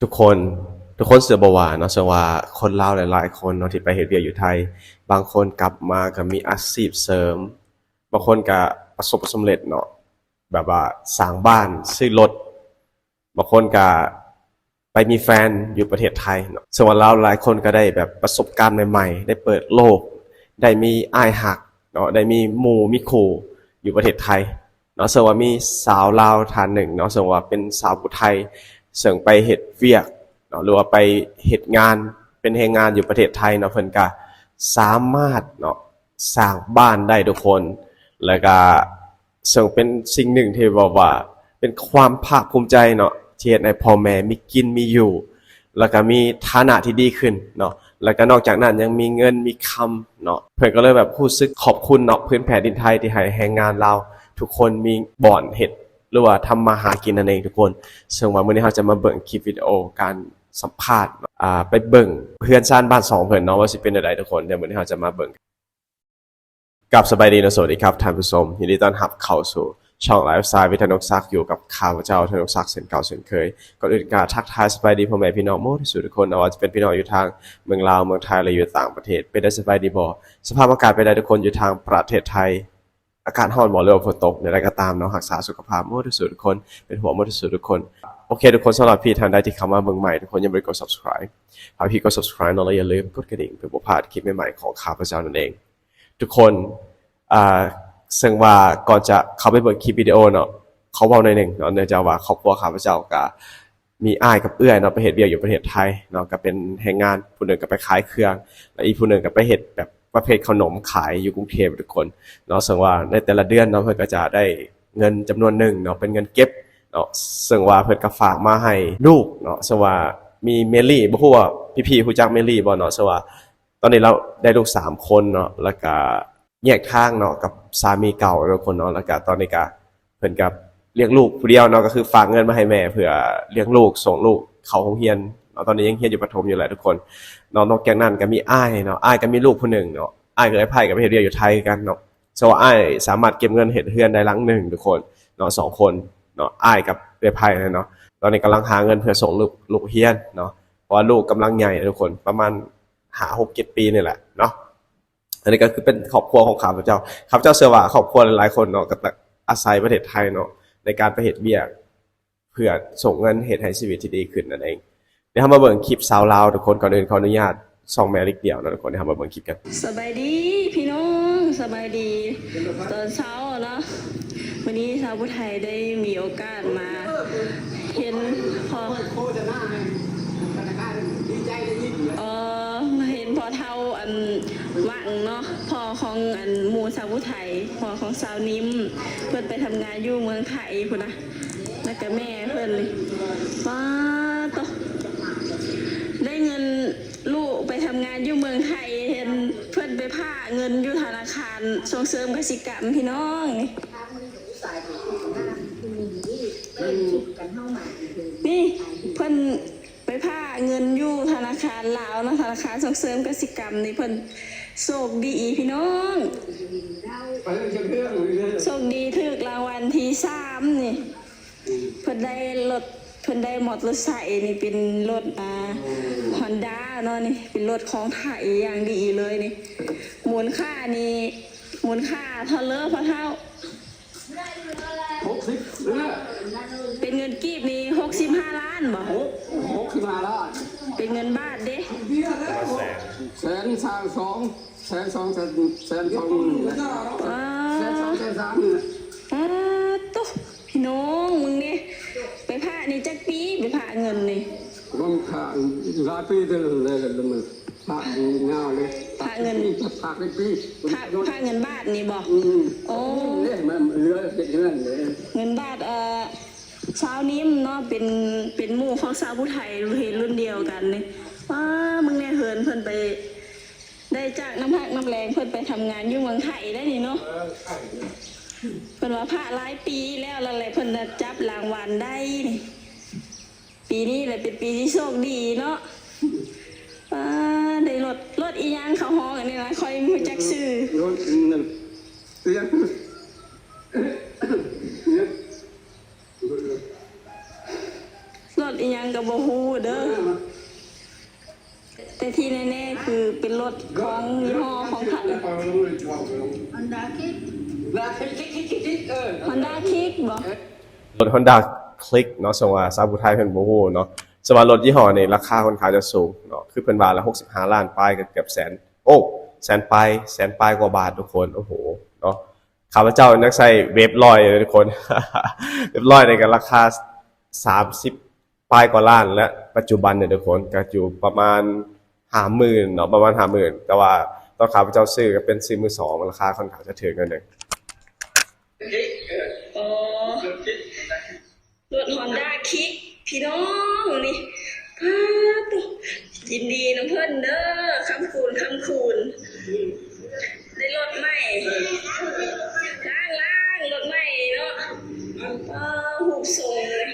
ทุกคนทุกคนเสือบ่ว่าเนาะเสือว่าคนลาวหลายๆคนเนาะที่ไปเฮ็ดเวียกอยู่ไทยบางคนกลับมาก็มีอาชีพเสริมบางคนก็ประสบความสำเร็จเนาะแบบว่าสร้างบ้านซื้อรถบางคนก็ไปมีแฟนอยู่ประเทศไทยเนาะส่วนลาวหลายคนก็ได้แบบประสบการณ์ใหม่ๆได้เปิดโลกได้มีอ้ายฮักเนาะได้มีหมู่มีคู่อยู่ประเทศไทยเนาะซึ่งว่ามีสาวลาวท่านหนึ่งเนาะซึ่งว่าเป็นสาวผู้ไทยซึ่งไปเฮ็ดเวียก เนาะหรือว่าไปเฮ็ดงานเป็นแรงงานอยู่ประเทศไทยเนาะเพิ่นก็สามารถเนาะสร้างบ้านได้ทุกคนแล้วก็ซึ่งเป็นสิ่งหนึ่งที่บอกว่าเป็นความภาคภูมิใจเนาะที่เฮ็ดให้พ่อแม่มีกินมีอยู่แล้วก็มีฐานะที่ดีขึ้นเนาะแล้วก็นอกจากนั้นยังมีเงินมีคำเนาะเพิ่นก็เลยแบบรู้สึกขอบคุณเนาะพื้นแผ่นดินไทยที่ให้แรงงานเราทุกคนมีบ่อนเฮ็ดหรือว่าทำมาหากินนั่นเองทุกคนซึ่งว่ามื้อนี้เราจะมาเบิ่งคลิปวิดีโอการ สัมภาษณ์ไปเบิ่งเพื่อนซ่านบ้าน2เพิ่นเนาะว่าสิเป็นจั่งใดทุกคนเดี๋ยวมื้อนี้เราจะมาเบิ่งกับสบายดีนะสวัสดีครับท่านผู้ชมยินดีต้อนรับเข้าสู่ช่องไลฟ์สไตล์วิทยานกซักอยู่กับข้าพเจ้าธนกซักเช่นเก่าเช่นเคยก่อนอื่นก็ทักทายสบายดีพ่อแม่พี่น้องหมดที่สุดทุกคนเอาว่าจะเป็นพี่น้องอยู่ทางเมืองลาวเมืองไทยหรืออยู่ต่างประเทศเป็นได้สบายดีบ่สภาพอากาศเป็นได้ทุกคนอยู่ทางประเทศไทยอากาศร้อนบ่หรือว่าฝนตกอย่างไรก็ตามเนาะรักษาสุขภาพหมดที่สุดทุกคนเป็นห่วงหมดที่สุดทุกคนโอเคทุกคนสำหรับพี่ท่านใดที่เข้ามาเบิ่งใหม่ทุกคนอย่าลืมกด subscribe ถ้าพี่กด subscribe เนาะแล้วอย่าลืมกดกระดิ่งเพื่อบ่พลาดคลิปใหม่ๆของข้าพเจ้านั่นเองทุกคนอ่าซึ่งว่าก่อนจะเข้าไปเบิ่งคลิปวิดีโอเนาะเขาเว้าหน่อยหนึงเนาะเนื่องจากว่าครอบครัวข้าพเจ้าก็มีอ้ายกับเอื้อยเนาะไปเฮ็ดเวียกอยู่ประเทศไทยเนาะก็เป็นแรงงานผู้หนึงก็ไปขายเครื่องและอีกผู้หนึงก็ไปเฮ็ดแบบประเภทขนมขายอยู่กรุงเทพทุกคนเนาะซึ่งว่าในแต่ละเดือนเนาะเพิ่นก็จะได้เงินจำนวนหนึ่งเนาะเป็นเงินเก็บเนาะซึ่งว่าเพิ่นก็ฝากมาให้ลูกเนาะซึ่งว่ามีเมลี่บ่ฮู้ว่าพี่ๆรู้จักเมลี่บ่เนาะซึ่งว่าตอนนี้เราได้ลูก3คนเนาะแล้วก็แยกทางเนาะกับสามีเก่าทุกคนเนาะแล้วก็ตอนนี้ก็เพิ่นก็เลี้ยงลูกผู้เดียวเนาะก็คือฝากเงินมาให้แม่เพื่อเลี้ยงลูกส่งลูกเข้าโรงเรียนเนาะตอนนี้ยังเรียนอยู่ประถมอยู่แหละทุกคนเนาะนอกจากนั้นก็มีอ้ายเนาะอ้ายก็มีลูกผู้หนึ่งเนาะอ้ายกับไอ้ไผ่ก็ไปเฮ็ดเวียกอยู่ไทยกันเนาะซึ่งว่าอ้ายสามารถเก็บเงินเฮ็ดเรือนได้หลังหนึงทุกคนเนาะ2คนเนาะอ้ายกับไอ้ไผ่เนาะตอนนี้กำลังหาเงินเพื่อส่งลูกเรียนเนาะเพราะว่าลูกกำลังใหญ่ทุกคนประมาณ5 6 7ปีนี่แหละเนาะอันนี้ก็คือเป็นครอบครัวของข้าพเจ้าเชื่อว่าครอบครัวหลายๆคนเนาะก็อาศัยประเทศไทยเนาะในการไปเฮ็ดเวียกเพื่อส่งเงินเฮ็ดให้ชีวิตที่ดีขึ้นนั่นเองเดี๋ยวเรามาเบิ่งคลิปสาวลาวทุกคนก่อนอื่นขออนุญาตส่องแม่เล็กเดียวนะทุกคนเดี๋ยวเรามาเบิ่งคลิปกันสบายดีพี่น้องสบายดีตอนเช้าเนาะวันนี้ชาวพุทธไทยได้มีโอกาสมาเห็นพอมาเห็นพอเท่าอันวังเนาะพอของอันหมู่ชาวพุทธไทยพอของสาวนิ่มเพื่อนไปทำงานอยู่เมืองไทยพุ่นนะแล้วก็แม่เพื่อนเลยป้าต่อได้เงินลูกไปทำงานอยู่เมืองไทยเห็นเพื่อนไปผ้าเงินอยู่ธนาคารส่งเสริมกสิกรรมพี่น้องนี่เพื่อนไปผ้าเงินอยู่ธนาคารลาวนะธนาคารส่งเสริมกสิกรรมนี่เพื่อนโชคดีพี่น้องโชคดีถูกรางวัลที่3นี่เพื่อนได้รถเพิ่นได้มอเตอร์ไซค์นี่เป็นรถHonda เนาะนี่เป็นรถของไทยอย่างดีเลยนี่มูลค่าเท่าเลอพอเท่า60เป็นเงินกีบนี่65 ล้านบ่65 ล้านเป็นเงินบาทเด้แสนสามสองแสนสองแสนสองตุ๊พี่น้องมึงนี่ไปผ่านี่จักปีไปผ่าเงินนี่บางครั้งหลายปีเลยมันผ่าเงาเลยผ่าเงินผ่าเป็นปีผ่าเงินบาทนี่บอกโอ้เนี่ยมันเหลือเงินเลยเงินบาทชาวนิ่มเนาะเป็นหมู่ของชาวผู้ไทยเห็นรุ่นเดียวกันนี่ว้ามึงเนี่ยเหินเพิ่นไปได้จากน้ำพักน้ำแรงเพิ่นไปทำงานอยู่เมืองไทยได้นี่เนาะเพิ่นว่าผ่าหลายปีแล้วอะไรเพิ่นจะจับรางวัลได้นี่ปีนี้เลยเป็นปีที่โชคดีเนาะได้รถอีหยังเขาฮ้องอันนี้นะค่อยรู้จักชื่อรถนั่นเสียงรถอีหยังก็บ่ฮู้เด้อ แต่ที่แน่ๆคือเป็นรถของยี่ห้อของไทย Honda Kick ฮอนด้าคิกบอก รถ Honda Click เนาะสว่าซาบุไทยเพิ่นบ่ฮู้เนาะสว่ารถยี่ห้อนี้ราคาค่อนข้างจะสูงเนาะคือเพิ่นว่าละ65ล้านปลายก็เกือบแสนโอ้แสนปลายกว่าบาททุกคนโอ้โหเนาะข้าพเจ้านักใช้เว็บร้อยเลยทุกคน เว็บร้อยนี่ก็ราคา30ปลายกว่าล้านและปัจจุบันเนี่ยทุกคนก็อยู่ประมาณ 50,000 เนาะประมาณ 50,000 แต่ว่าตอนข้าพเจ้าซื้อก็เป็นซื้อมือสองราคาค่อนข้างจะถูกหน่อยนึง อ๋อรถฮอนด้าคิกพี่น้องนี่พาตุยินดีน้ำเพิ่นเด้อคำคูณได้รถใหม่ล่างรถใหม่เนาะหูบทรงเลย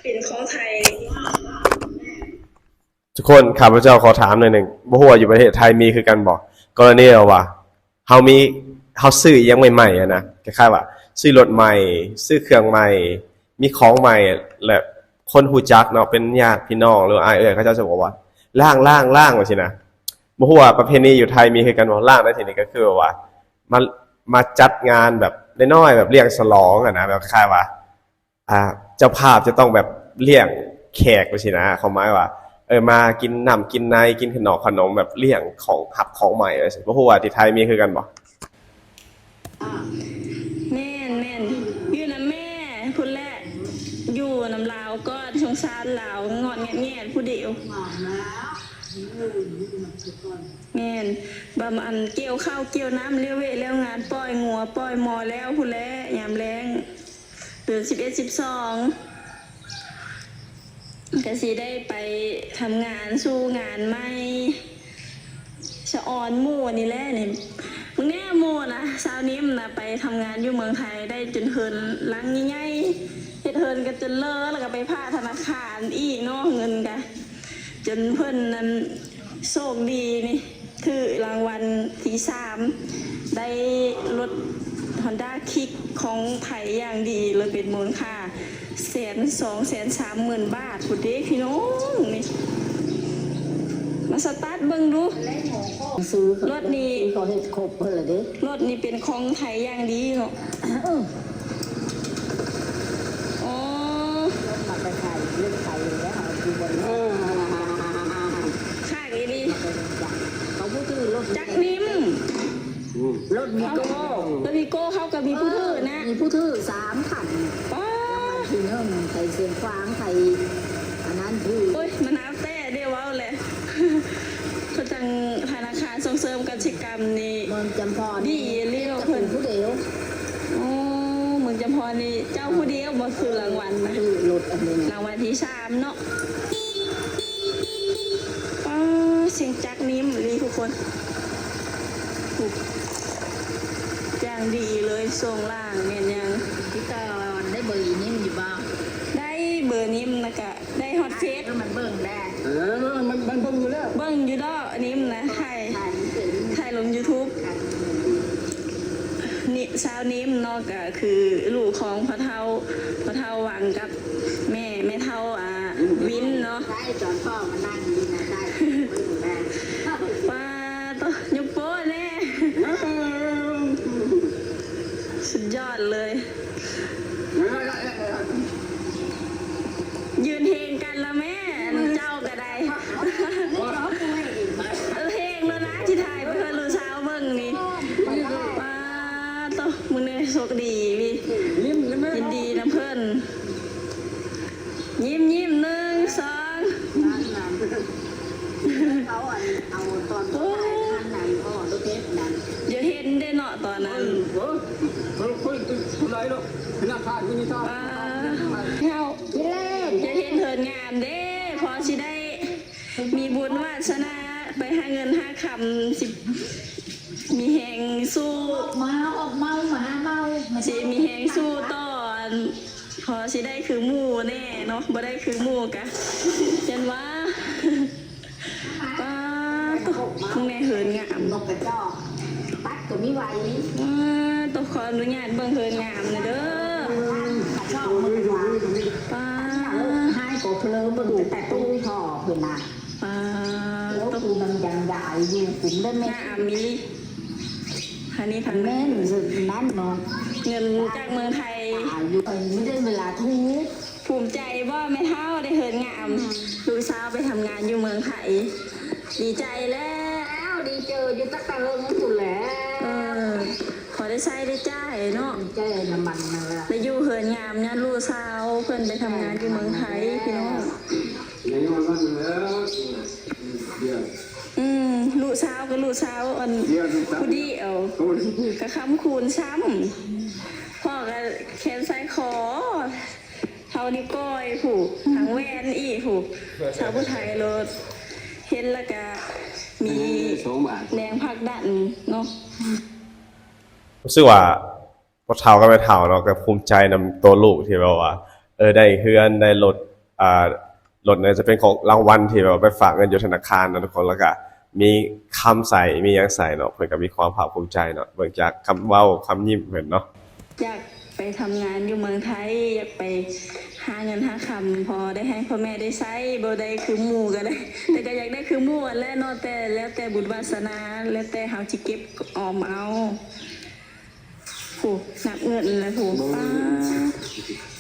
เป็นของไทย ทุกคนข้าพเจ้าขอถามหน่อยหนึ่งบ่ฮู้ว่าอยู่ประเทศไทยมีคือกันบ่กรณีว่าเฮาซื้ออิหยังใหม่ๆอะนะคล้ายๆว่าซื้อรถใหม่ซื้อเครื่องใหม่มีของใหม่และคนฮู้จักเนาะเป็นญาติพี่น้องหรืออ้ายเอ้ยเขาเจ้าจะบอกว่าล่างว่าซี่นะบ่ฮู้ว่าประเพณีอยู่ไทยมีคือกันบ่ล่างในที่นี้ก็คือว่ามาจัดงานแบบน้อยๆแบบเลี้ยงฉลองอะนะแบบคล้ายๆว่าเจ้าภาพจะต้องแบบเลี้ยงแขกว่าซี่นะเขาหมายว่ามากินน้ำกินในกินขนมแบบเลี้ยงของหับของใหม่อะไรสิบ่ฮู้ว่าที่ไทยมีคือกันบ่ แม่นอยู่น้ำแม่พุ่นแหละอยู่น้ำลาวก็สงสารลาวงอนแง่ๆผู้เดียวแม่นบำอันเกี่ยวข้าวเกี่ยวน้ำเลี้ยวเวะแล้วงานปล่อยงัวปล่อยหมอแล้วพุ่นแหละยามแรงเดือน11 12ก็สิได้ไปทำงานสู้งานไม่ชะออนหมู่นี่แหละนี่มึงแน่หมู่นะสาวนิ่มนะไปทำงานอยู่เมืองไทยได้จนเฮินลังใหญ่ๆเฮ็ดเฮินกันจนเลอะแล้วก็ไปพาธนาคารอีกเนาะเงินกะจนเพิ่นนั้นโชคดีนี่คือรางวัลที่3ได้รถ Honda Kick ของไทยอย่างดีเลยเป็นมูลค่า1,230,000 บาทพุดเด้พี่น้องนี่มาสตาร์ทเบิ่งดูซื้อ รถนี้ เขาเฮ็ดครบเพิ่นล่ะเด้ รถนี้เป็นของไทยอย่างดีเนาะอ๋อ มาแต่ไทยเรื่องไทยแล้วเอาอยู่บนรถ ข้างนี้นี่ เขาพูดถึงรถ จักนิ่ม รถมีโก้ แล้วมีโก้เขากับมีผู้ถือนะ มีผู้ถือ3คัน ป้า ที่เฮิ่มไทยเสียงฟางไทยอันนั้นคือ โอ้ยมันน้ำแต่เดียวเอาเลย เขาจังธนาคารส่งเสริมการกิจกรรมนี่ เมืองจำพร ดีเรียก จะ เพิ่ เป็น นผู้เดียว อ๋อเมืองจำพรนี่เจ้าผู้เดียวบ่คือรางวัลนะ คือรถอันนี้ รางวัลที่3เนาะป้าเสียงจักนิ่มเลยทุกคนถูกจ้างดีเลยส่งล่างเนี่ยยัง ที่ตอนได้เบอร์อีนิ่มอยู่บ้าง ได้เบอร์นิ่มนะกะได้ฮอตเฟส แล้วมันเบิ่งได้ มันเบิ่งอยู่แล้ว เบิ้งอยู่ดอกนิ่มนะถ่าย ถ่ายมันเป็น ถ่ายลง YouTube นี่สาวนิ่มเนาะก็คือลูกของพ่อเฒ่าหวังกับแม่เฒ่าวินเนาะ ได้จอนพ่อมานั่งดีนะได้เบิ่งได้ ป้าตัวยกโป้แน่สุดยอดเลย ยืนเพลงกันละแม่เจ้าก็ได้ เพลงแล้วนะที่ถ่ายเพื่อนลูกสาวเบิ่งนี่ป้าตัวมึงเนี่ยโชคดีพี่ยินดีนะเพื่อนยิ้ม1 2 เขาเอาตอนต้นถ่ายท่านนั้นพ่อรถเทปนั้น อย่าเห็นได้เนาะตอนนั้น คนไรเนาะหน้าทานนี่ท่า ป้าเฮาอย่าเห็นเถินงามเด้พอสิได้มีบุญวาสนาไปหาเงินหาคำสิมีแหงสู้ มาออกเมามาหาเมา สิมีแหงสู้ต่อพอสิได้คือหมู่แน่เนาะบ่ได้คือหมู่กะจันว่าป้าต้องแม่เหินงาม นกกระจอกปัดก็มีไหว ต้องขออนุญาตเบิ่งเหินงามนะเด้อก ระจอกมันหวาน ป้า หาย ก็เพลินบ่ดูแต่ตู้ห่อเพิ่นน่ะ อ่า แล้ว ต้อง คือมันยังใหญ่อยู่กลุ่มได้แม่ หน้าอามิอันนี้ทั้ง แม่นนั่นเนาะ เงินจากเมืองไทย อายุไปไม่ได้เวลาทุก ภูมิใจว่าแม่เท่าได้เหินงามลูกสาวไปทำงานอยู่เมืองไทย ดีใจแล้ว แล้วดีเจออยู่ตั้งแต่เริ่มนั่นสุดแล้ เอ ว อขอได้ใช้ได้จ่ายเนาะ เจอน้ำมันนั่นแหละ ไปอยู่เหินงามเนี่ยลูกสาวเพิ่นไปทำงานอยู่เมืองไทยพี่น้อง ในวันนั้นแล้วเดี๋ยว ลูกสาวกับลูกสาวอัน เดี๋ยวจะ ผู้ดีเอา โอ้ย กระคำคูณช้ำพ่อก็แขนซ้ายคอเท่านิ้วก้อยผูกทางแวนอีผูกชาวผู้ไทยรถเห็นแล้วก็มี 2 บาท แรงผลักดันเนาะ รู้สึกว่าพ่อเฒ่ากับแม่เฒ่าเนาะก็ภูมิใจนำตัวลูกที่แบบว่าได้เฮือนได้รถรถเนี่ยจะเป็นของรางวัลที่แบบว่าไปฝากเงินอยู่ธนาคารนะทุกคนแล้วก็มีคำใส่มีหยังใส่เนาะเพิ่นก็มีความภาคภูมิใจเนาะเบิ่งจากคำเว้าคำยิ้มเพิ่นเนาะ อยากไปทำงานอยู่เมืองไทยอยากไปหาเงินหาคำพอได้ให้พ่อแม่ได้ใช้บ่ได้คือหมู่ก็ได้ แต่ก็อยากได้คือหมู่อันแหละเนาะแต่แล้วแต่บุญวาสนาแล้วแต่เฮาสิเก็บออมเอาผูกนับเงินแล้วผูกป้า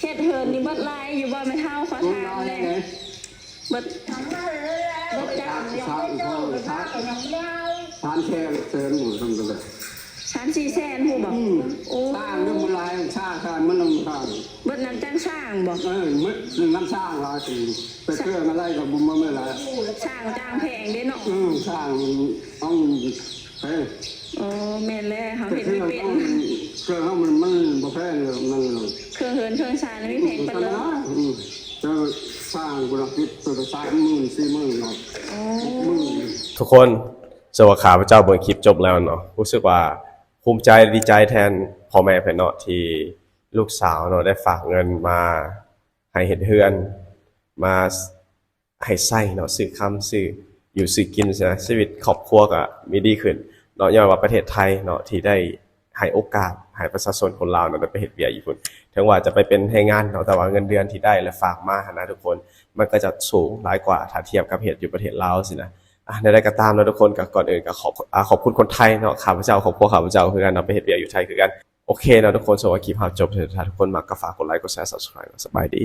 เฮ็ดเฮินนี่เบิดลายอยู่บ่แม่เฒ่าขอ ลูก ถาม น้อย แน่ ไง เบิด รถจักรยังไม่เจอเลยนะแต่ยังไม่ได้ ทานแค่เชิญหมูทำกันเลย 3-4แสนฮู้บ่โอ้ สร้างเรื่องมันลายชาติมันลงทาง เบิดน้ำจ้างสร้างบ่ มึดหนึ่งน้ำสร้างลายตีไปเชื่อมาไล่กับบุ้มมาเมื่อไร สร้างจ้างแพงเด้เนาะ สร้างต้องเฮ้ย โอ้แม่นแล้วเฮา ไป เฮ็ด เชื่ ไม่ อ เป็น ต้องเชื่อเขามันบ่แพ้เลยมัน เครื่องเหินเครื่องชาญไม่แพงปานเลย เจอสร้างบุรกิจตัว30,000-40,000เนาะ โอ้ ทุกคนสวัสดีข้าพเจ้าเบิ่งคลิปจบแล้วเนาะรู้สึกว่าภูมิใจดีใจแทนพ่อแม่เพิ่นเนาะที่ลูกสาวเนาะได้ฝากเงินมาให้เฮ็ดเฮือนมาให้ใช้เนาะซื้อคำซื้ออยู่ซื้อกินใช่ไหมชีวิตครอบครัวก็มีดีขึ้นเนาะย้อนว่าประเทศไทยเนาะที่ได้ให้โอกาสให้ประชาชนคนลาวเนาะได้ไปเฮ็ดเวียกอยู่พุ่นถึงว่าจะไปเป็นแรงงานเนาะแต่ว่าเงินเดือนที่ได้และฝากมาหั้นนะทุกคนมันก็จะสูงหลายกว่าถ้าเทียบกับเฮ็ดอยู่ประเทศลาวสินะใดๆก็ตามเนาะทุกคนก็ก่อนอื่นก็ขอบคุณคนไทยเนาะข้าพเจ้าครอบครัวข้าพเจ้าคือกันเนาะไปเฮ็ดเวียกอยู่ไทยคือกันโอเคเนาะทุกคนสำหรับคลิปเฮาจบถ้าทุกคนมักก็ฝากกดไลค์กดแชร์ Subscribe สบายดี